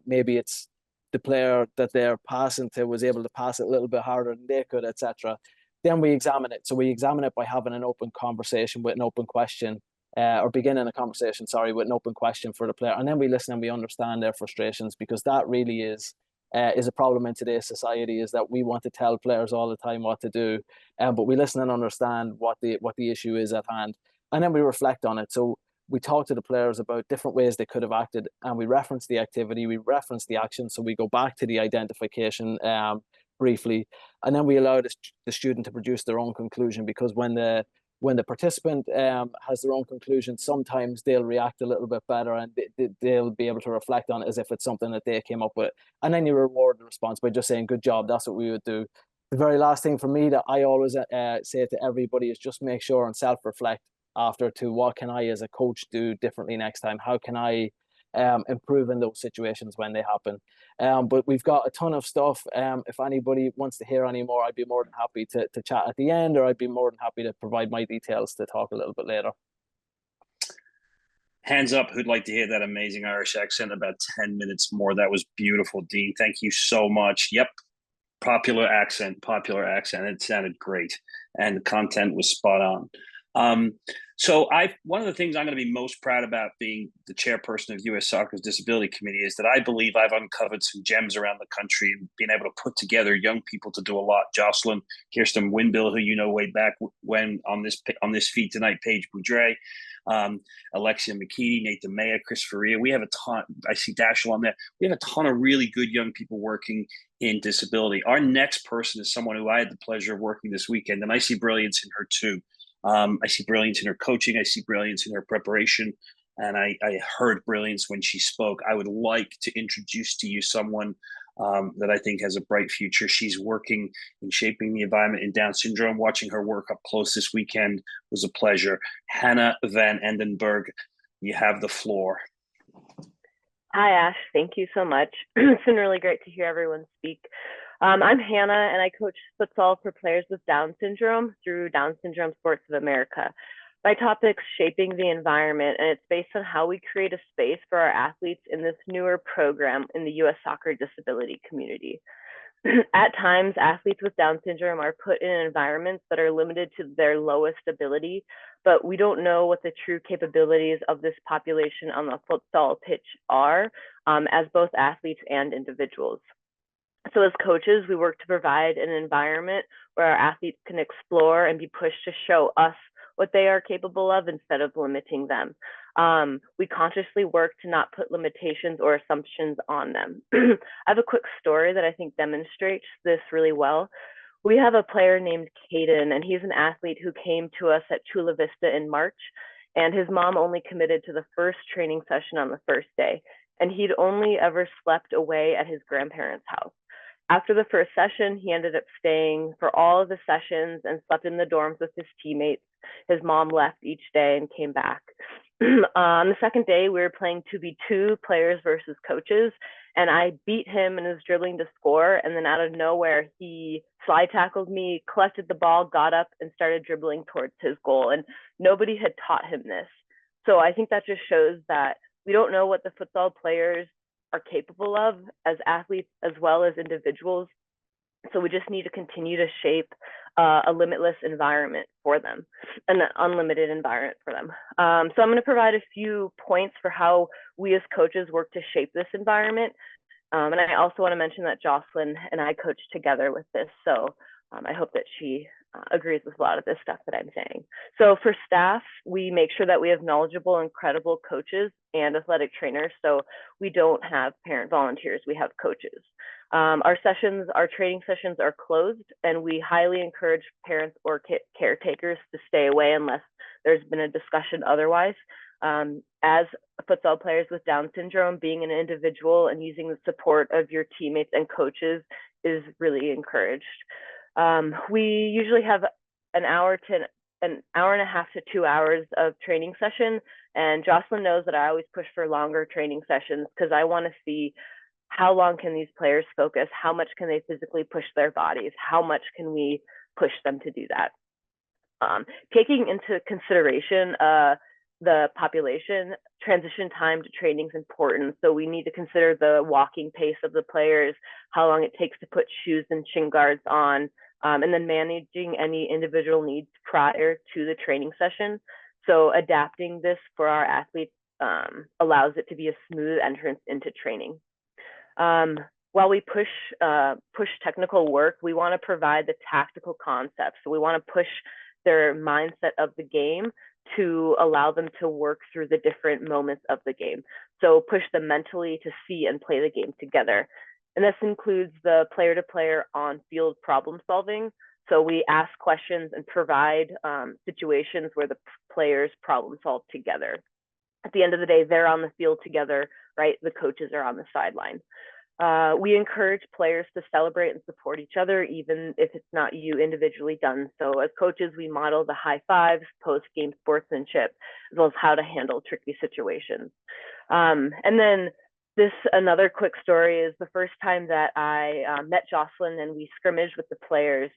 Maybe it's the player that they're passing to was able to pass it a little bit harder than they could, etc. Then we examine it. So we examine it by having an open conversation with an open question, or beginning a conversation, with an open question for the player. And then we listen and we understand their frustrations, because that really is a problem in today's society, is that we want to tell players all the time what to do, but we listen and understand what the issue is at hand. And then we reflect on it. So we talk to the players about different ways they could have acted, and we reference the activity, we reference the action. So we go back to the identification briefly, and then we allow the student to produce their own conclusion, because when the when the participant has their own conclusion, sometimes they'll react a little bit better, and they'll be able to reflect on it as if it's something that they came up with. And then you reward the response by just saying, good job, that's what we would do. The very last thing for me that I always say to everybody is just make sure and self-reflect after to what can I as a coach do differently next time? How can I improve in those situations when they happen? But we've got a ton of stuff. If anybody wants to hear any more, I'd be more than happy to chat at the end, or I'd be more than happy to provide my details to talk a little bit later.
Hands up, who'd like to hear that amazing Irish accent about 10 minutes more? That was beautiful, Dean. Thank you so much. Yep. Popular accent. It sounded great. And the content was spot on. So one of the things I'm going to be most proud about being the chairperson of US Soccer's Disability Committee is that I believe I've uncovered some gems around the country and been able to put together young people to do a lot. Jocelyn, Kirsten Winbill, who you know way back when on this feed tonight, Paige Boudre, Alexia McKeedy, Nathan Maya, Chris Faria. We have a ton. I see Dashel on there. We have a ton of really good young people working in disability. Our next person is someone who I had the pleasure of working this weekend, and I see brilliance in her too. I see brilliance in her coaching. I see brilliance in her preparation. And I heard brilliance when she spoke. I would like to introduce to you someone that I think has a bright future. She's working in shaping the environment in Down syndrome. Watching her work up close this weekend was a pleasure. Hannah Van Endenberg, you have the floor.
Hi, Ash. Thank you so much. It's been really great to hear everyone speak. I'm Hannah, and I coach futsal for players with Down syndrome through Down Syndrome Sports of America. My topic's shaping the environment, and it's based on how we create a space for our athletes in this newer program in the U.S. soccer disability community. At times, athletes with Down syndrome are put in environments that are limited to their lowest ability, but we don't know what the true capabilities of this population on the futsal pitch are, as both athletes and individuals. So as coaches, we work to provide an environment where our athletes can explore and be pushed to show us what they are capable of instead of limiting them. We consciously work to not put limitations or assumptions on them. I have a quick story that I think demonstrates this really well. We have a player named Caden, and he's an athlete who came to us at Chula Vista in March, and his mom only committed to the first training session on the first day, and he'd only ever slept away at his grandparents' house. After the first session, he ended up staying for all of the sessions and slept in the dorms with his teammates. His mom left each day and came back. On the second day, we were playing 2v2, players versus coaches, and I beat him in his dribbling to score, and then out of nowhere, he slide tackled me, collected the ball, got up, and started dribbling towards his goal, and nobody had taught him this. So I think that just shows that we don't know what the futsal players are capable of as athletes as well as individuals. So we just need to continue to shape a limitless environment for them, an unlimited environment for them. So I'm going to provide a few points for how we as coaches work to shape this environment. And I also want to mention that Jocelyn and I coach together with this. So I hope that she agrees with a lot of this stuff that I'm saying. So for staff, we make sure that we have knowledgeable and credible coaches and athletic trainers. So we don't have parent volunteers, we have coaches. Our training sessions are closed, and we highly encourage parents or caretakers to stay away unless there's been a discussion otherwise. As futsal players with Down syndrome, being an individual and using the support of your teammates and coaches is really encouraged. We usually have an hour and a half to 2 hours of training session, and Jocelyn knows that I always push for longer training sessions because I want to see how long can these players focus, how much can they physically push their bodies, how much can we push them to do that. Taking into consideration the population, transition time to training is important. So we need to consider the walking pace of the players, how long it takes to put shoes and shin guards on, and then managing any individual needs prior to the training session. So adapting this for our athletes allows it to be a smooth entrance into training. While we push technical work, we want to provide the tactical concepts. So we want to push their mindset of the game to allow them to work through the different moments of the game. So push them mentally to see and play the game together. And this includes the player-to-player on-field problem solving. So we ask questions and provide situations where the players problem solve together. At the end of the day, they're on the field together, right? The coaches are on the sideline. We encourage players to celebrate and support each other, even if it's not you individually done. So as coaches, we model the high fives, post-game sportsmanship, as well as how to handle tricky situations. And then another quick story is the first time that I met Jocelyn and we scrimmaged with the players.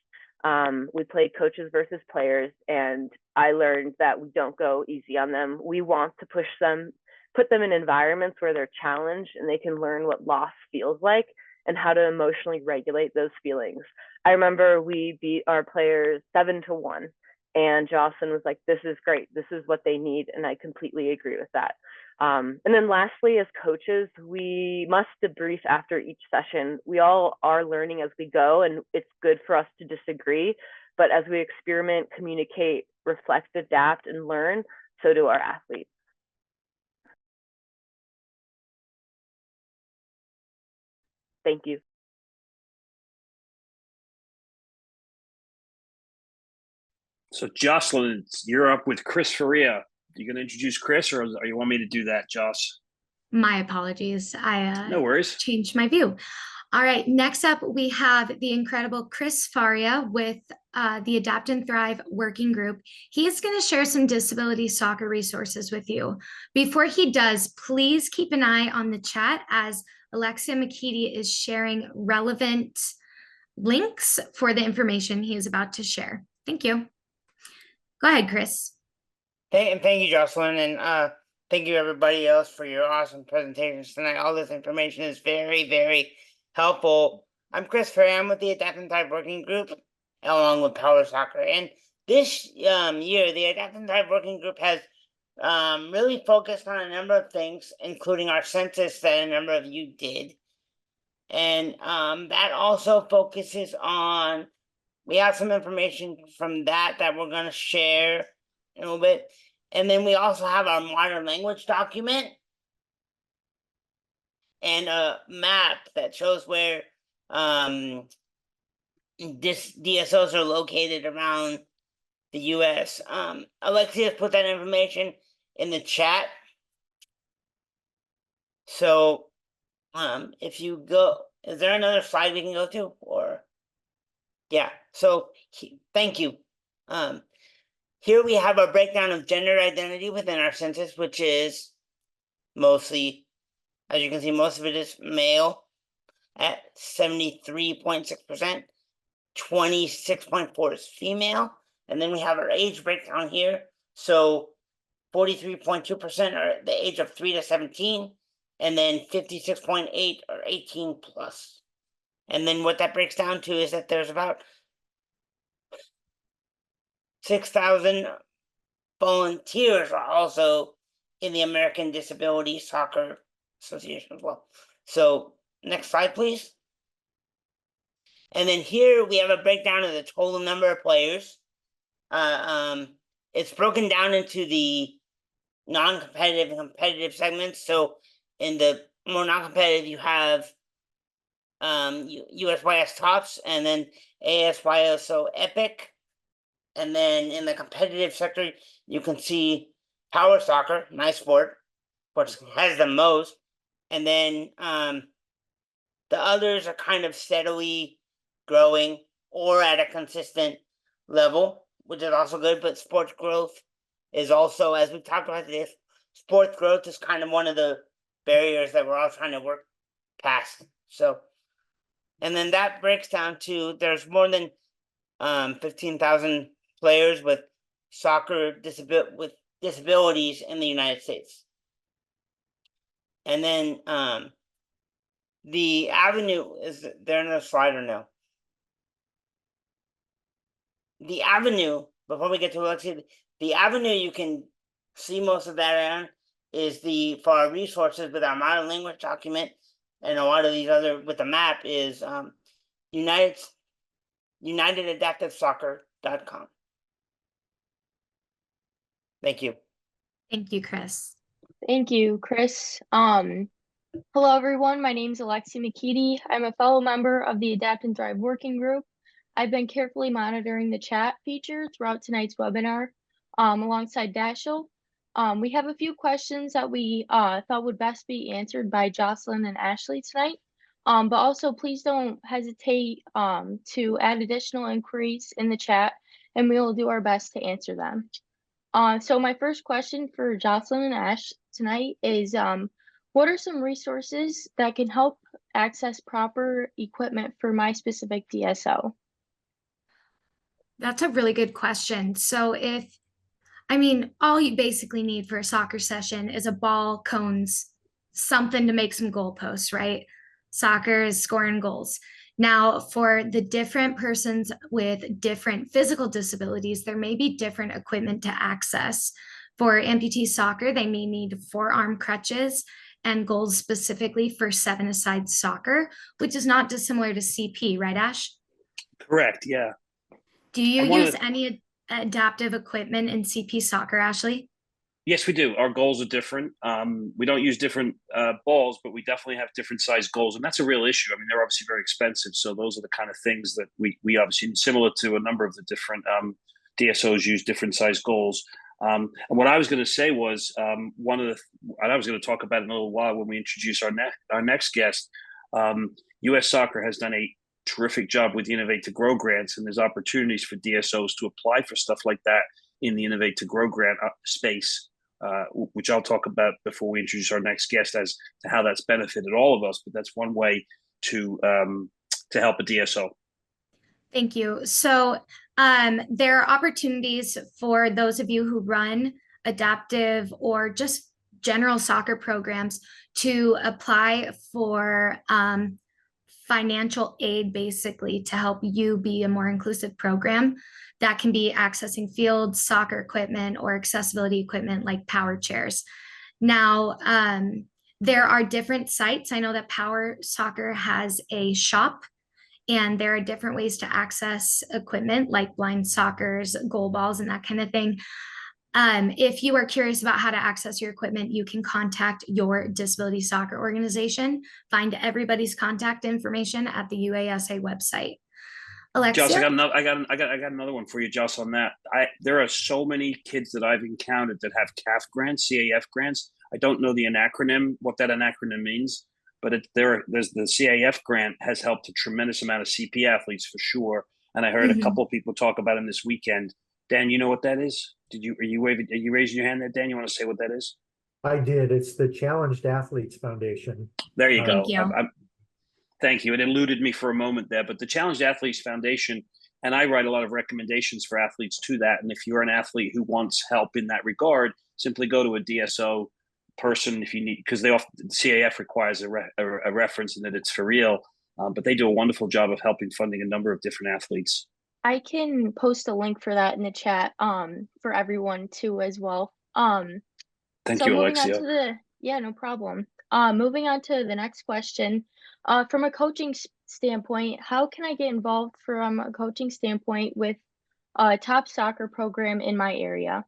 We played coaches versus players, and I learned that we don't go easy on them. We want to push them, put them in environments where they're challenged and they can learn what loss feels like and how to emotionally regulate those feelings. I remember we beat our players 7-1, and Jocelyn was like, "This is great. This is what they need." And I completely agree with that. And then lastly, as coaches, we must debrief after each session. We all are learning as we go, and it's good for us to disagree. But as we experiment, communicate, reflect, adapt, and learn, so do our athletes. Thank you.
So Jocelyn, you're up with Chris Faria. You going to introduce Chris, or you want me to do that, Joss?
My apologies.
No worries.
Changed my view. All right, next up, we have the incredible Chris Faria with the Adapt and Thrive Working Group. He is going to share some disability soccer resources with you. Before he does, please keep an eye on the chat as Alexia McKeedy is sharing relevant links for the information he is about to share. Thank you. Go ahead, Chris.
Thank you, Jocelyn, and thank you everybody else for your awesome presentations tonight. All this information is very, very helpful. I'm Chris Faria. I'm with the Adapt and Thrive Working Group, along with Power Soccer. And this year, the Adapt and Thrive Working Group has really focused on a number of things, including our census that a number of you did. And that also focuses on, we have some information from that we're going to share in a little bit. And then we also have our modern language document and a map that shows where DSOs are located around the US. Alexia put that information in the chat. So if you go, is there another slide we can go to? Or yeah, so thank you. Here we have a breakdown of gender identity within our census, which is mostly, as you can see, most of it is male at 73.6%, 26.4% is female. And then we have our age breakdown here. So 43.2% are the age of 3 to 17, and then 56.8% are 18 plus. And then what that breaks down to is that there's about 6,000 volunteers are also in the American Disability Soccer Association as well. So next slide, please. And then here we have a breakdown of the total number of players. It's broken down into the non-competitive and competitive segments. So in the more non-competitive, you have USYS Tops, and then ASYSO Epic. And then in the competitive sector, you can see Power Soccer, Nice Sport, which has the most. And then the others are kind of steadily growing or at a consistent level, which is also good. But sports growth is also, as we talked about this, sports growth is kind of one of the barriers that we're all trying to work past. So, and then that breaks down to, there's more than 15,000 players with soccer disabilities in the United States. And then the avenue, is there another slide or no? The avenue, before we get to Alexia, the avenue you can see most of that on is for our resources with our modern language document, and a lot of these other with the map is UnitedAdaptiveSoccer.com. Thank you.
Thank you, Chris.
Thank you, Chris. Hello, everyone. My name is Alexia McKeedy. I'm a fellow member of the Adapt and Thrive Working Group. I've been carefully monitoring the chat feature throughout tonight's webinar, alongside Dashel. We have a few questions that we thought would best be answered by Jocelyn and Ashley tonight. But also please don't hesitate to add additional inquiries in the chat, and we will do our best to answer them. So my first question for Jocelyn and Ash tonight is, what are some resources that can help access proper equipment for my specific DSO?
That's a really good question. So all you basically need for a soccer session is a ball, cones, something to make some goalposts, right? Soccer is scoring goals. Now, for the different persons with different physical disabilities, there may be different equipment to access. For amputee soccer, they may need forearm crutches and goals specifically for 7-a-side soccer, which is not dissimilar to CP, right, Ash?
Correct. Yeah.
Do you
And one of
use any adaptive equipment in CP soccer, Ashley?
Yes, we do. Our goals are different. We don't use different balls, but we definitely have different size goals, and that's a real issue. I mean, they're obviously very expensive, so those are the kind of things that we obviously, similar to a number of the different DSOs, use different size goals. And what I was going to say was and I was going to talk about it in a little while when we introduce our next guest. U.S. Soccer has done a terrific job with the Innovate to Grow grants, and there's opportunities for DSOs to apply for stuff like that in the Innovate to Grow grant space. Which I'll talk about before we introduce our next guest as to how that's benefited all of us. But that's one way to help a DSO.
Thank you. So there are opportunities for those of you who run adaptive or just general soccer programs to apply for financial aid, basically, to help you be a more inclusive program. That can be accessing fields, soccer equipment, or accessibility equipment like power chairs. Now, there are different sites. I know that Power Soccer has a shop, and there are different ways to access equipment like blind soccers, goal balls, and that kind of thing. If you are curious about how to access your equipment, you can contact your disability soccer organization. Find everybody's contact information at the UASA website. Alexia?
Joss, I got another one for you, Joss, on that. There are so many kids that I've encountered that have CAF grants, CAF grants. I don't know what that acronym means, but there's the CAF grant has helped a tremendous amount of CP athletes for sure. And I heard a couple of people talk about them this weekend. Dan, you know what that is? Are you raising your hand there, Dan? You want to say what that is?
I did. It's the Challenged Athletes Foundation.
There you go.
Thank you.
Thank you. It eluded me for a moment there, but the Challenged Athletes Foundation, and I write a lot of recommendations for athletes to that. And if you're an athlete who wants help in that regard, simply go to a DSO person if you need, because the CAF requires a reference and that it's for real. But they do a wonderful job of helping funding a number of different athletes.
I can post a link for that in the chat for everyone too as well.
Thank you, Alexia.
Yeah, no problem. Moving on to the next question. From a coaching standpoint, how can I get involved from a coaching standpoint with a top soccer program in my area?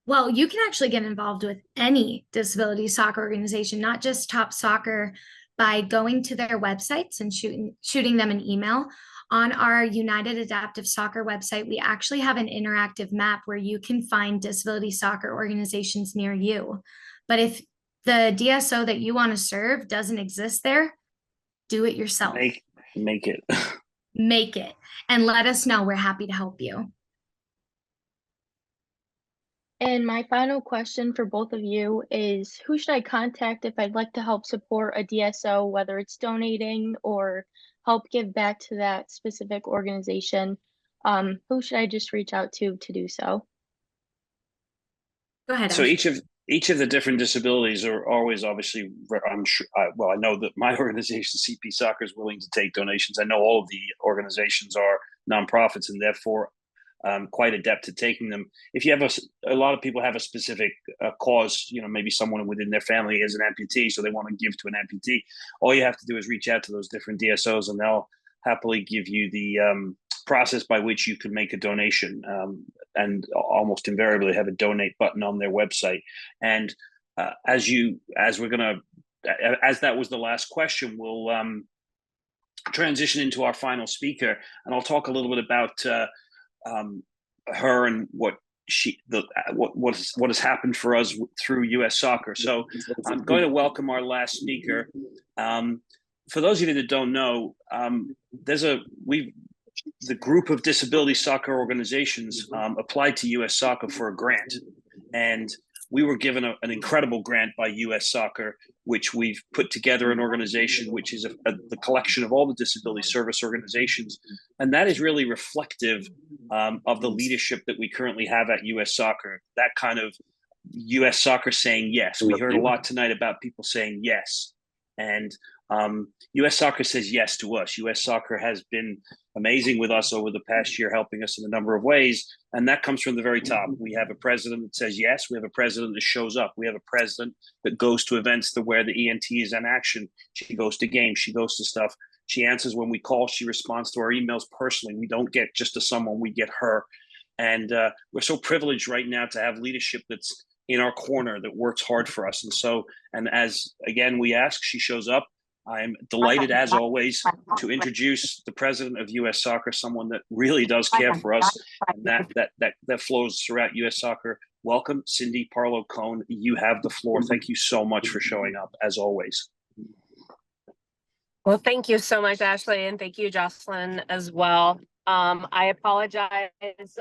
Well, you can actually get involved with any disability soccer organization, not just Top Soccer, by going to their websites and shooting them an email. On our United Adaptive Soccer website, we actually have an interactive map where you can find disability soccer organizations near you. But if the DSO that you want to serve doesn't exist there, do it yourself.
Make it.
Make it. And let us know. We're happy to help you.
And my final question for both of you is, who should I contact if I'd like to help support a DSO, whether it's donating or help give back to that specific organization? Who should I just reach out to do so?
Go ahead.
So
Ash.
each of the different disabilities are always obviously, I'm sure, I know that my organization, CP Soccer, is willing to take donations. I know all of the organizations are nonprofits and therefore quite adept at taking them. If you have a lot of people have a specific cause, maybe someone within their family is an amputee, so they want to give to an amputee. All you have to do is reach out to those different DSOs and they'll happily give you the process by which you can make a donation, and almost invariably have a donate button on their website. And as that was the last question, we'll transition into our final speaker, and I'll talk a little bit about her and what has happened for us through U.S. Soccer. So I'm going to welcome our last speaker. For those of you that don't know, the group of disability soccer organizations applied to U.S. Soccer for a grant, and we were given an incredible grant by U.S. Soccer, which we've put together an organization which is the collection of all the disability service organizations, and that is really reflective of the leadership that we currently have at U.S. Soccer. That kind of U.S. Soccer saying yes. We heard a lot tonight about people saying yes, and U.S. Soccer says yes to us. U.S. Soccer has been amazing with us over the past year, helping us in a number of ways. And that comes from the very top. We have a president that says yes. We have a president that shows up. We have a president that goes to events where the ENT is in action. She goes to games. She goes to stuff. She answers when we call. She responds to our emails personally. We don't get just to someone, we get her. And we're so privileged right now to have leadership that's in our corner, that works hard for us. And so, and as again, we ask, she shows up. I'm delighted, as always, to introduce the president of U.S. Soccer, someone that really does care for us, and that flows throughout U.S. Soccer. Welcome, Cindy Parlow-Cone. You have the floor. Thank you so much for showing up, as always.
Well, thank you so much, Ashley, and thank you, Jocelyn, as well. I apologize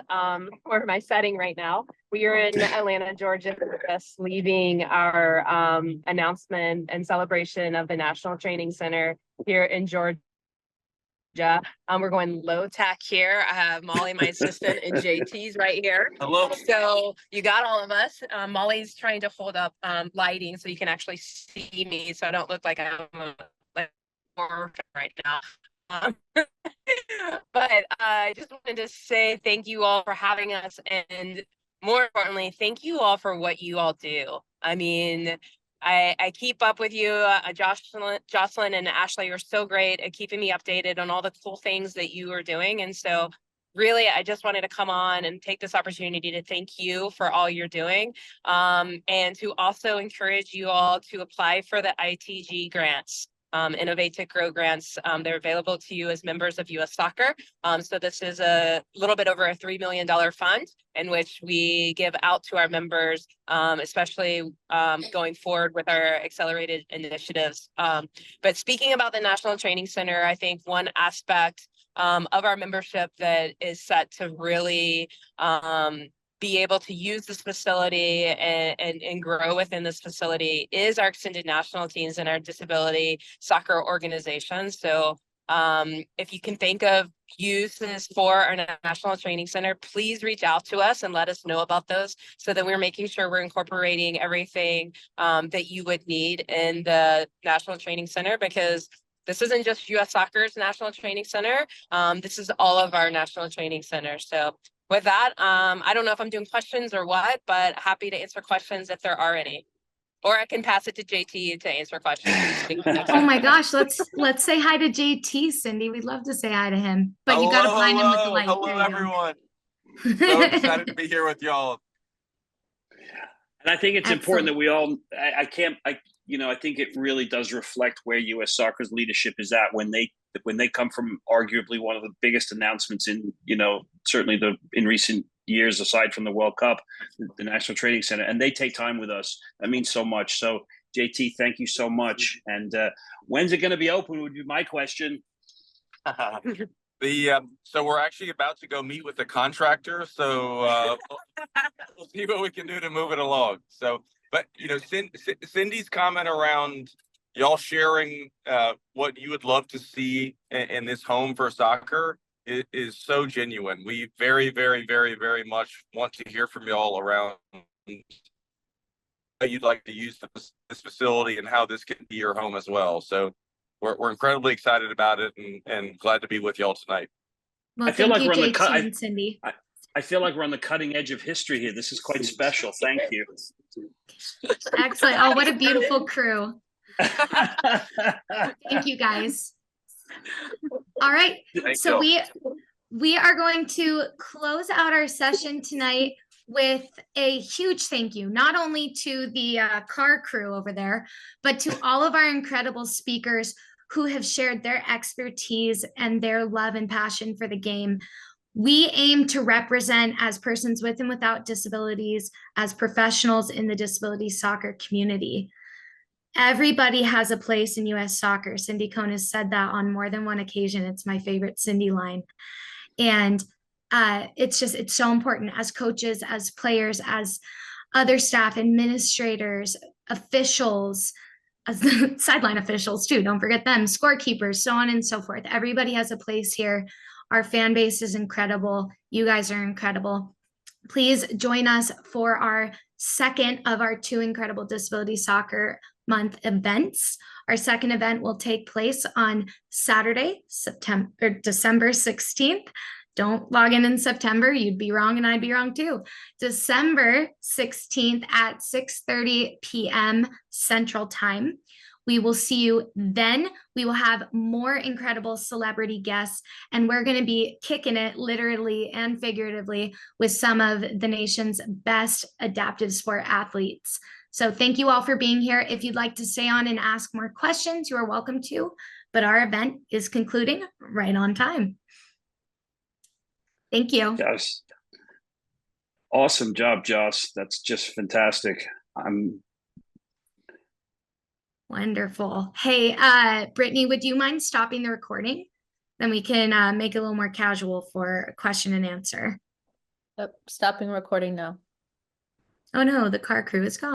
for my setting right now. We are in Atlanta, Georgia, just leaving our announcement and celebration of the National Training Center here in Georgia. We're going low tech here. I have Molly, my assistant, and JT's right here.
Hello.
So you got all of us. Molly's trying to hold up lighting so you can actually see me, so I don't look like I'm right now. But I just wanted to say thank you all for having us, and more importantly, thank you all for what you all do. I mean, I keep up with you. Jocelyn and Ashley are so great at keeping me updated on all the cool things that you are doing. And so really, I just wanted to come on and take this opportunity to thank you for all you're doing, and to also encourage you all to apply for the ITG grants. Innovate to Grow grants. They're available to you as members of U.S. Soccer. So this is a little bit over a $3 million fund in which we give out to our members, especially going forward with our accelerated initiatives. But speaking about the National Training Center, I think one aspect of our membership that is set to really be able to use this facility and grow within this facility is our extended national teams and our disability soccer organizations. So if you can think of uses for our National Training Center, please reach out to us and let us know about those, so that we're making sure we're incorporating everything that you would need in the National Training Center, because this isn't just U.S. Soccer's National Training Center. This is all of our National Training Centers. So with that, I don't know if I'm doing questions or what, but happy to answer questions if there are any. Or I can pass it to JT to answer questions.
Oh my gosh, let's say hi to JT, Cindy. We'd love to say hi to him, but you got to blind him with the light.
Hello, everyone. So excited to be here with y'all.
And I think it's important that we all. I think it really does reflect where U.S. Soccer's leadership is at when they come from arguably one of the biggest announcements in, certainly in recent years, aside from the World Cup, the National Training Center, and they take time with us. That means so much. So JT, thank you so much. And when's it going to be open would be my question.
So we're actually about to go meet with the contractor. So we'll see what we can do to move it along. So, but Cindy's comment around y'all sharing what you would love to see in this home for soccer is so genuine. We very, very, very, very much want to hear from y'all around how you'd like to use this facility and how this can be your home as well. So we're incredibly excited about it and glad to be with y'all tonight.
Well,
I feel like we're on the
JT and Cindy.
I feel like we're on the cutting edge of history here. This is quite special. Thank you.
Excellent. Oh, what a beautiful crew. Thank you, guys. All right. So we are going to close out our session tonight with a huge thank you, not only to the car crew over there, but to all of our incredible speakers who have shared their expertise and their love and passion for the game. We aim to represent as persons with and without disabilities, as professionals in the disability soccer community. Everybody has a place in US soccer. Cindy Cone has said that on more than one occasion. It's my favorite Cindy line. And it's so important as coaches, as players, as other staff, administrators, officials, as the sideline officials too, don't forget them, scorekeepers, so on and so forth. Everybody has a place here. Our fan base is incredible. You guys are incredible. Please join us for our second of our 2 Incredible Disability Soccer Month events. Our second event will take place on Saturday, December 16th. Don't log in September. You'd be wrong and I'd be wrong too. December 16th at 6:30 p.m. Central Time. We will see you then. We will have more incredible celebrity guests, and we're going to be kicking it literally and figuratively with some of the nation's best adaptive sport athletes. So thank you all for being here. If you'd like to stay on and ask more questions, you are welcome to, but our event is concluding right on time. Thank you.
Yes. Awesome job, Joss. That's just fantastic.
Wonderful. Hey, Brittany, would you mind stopping the recording? Then we can make it a little more casual for question and answer.
Yep, stopping recording now.
Oh no, the car crew is gone.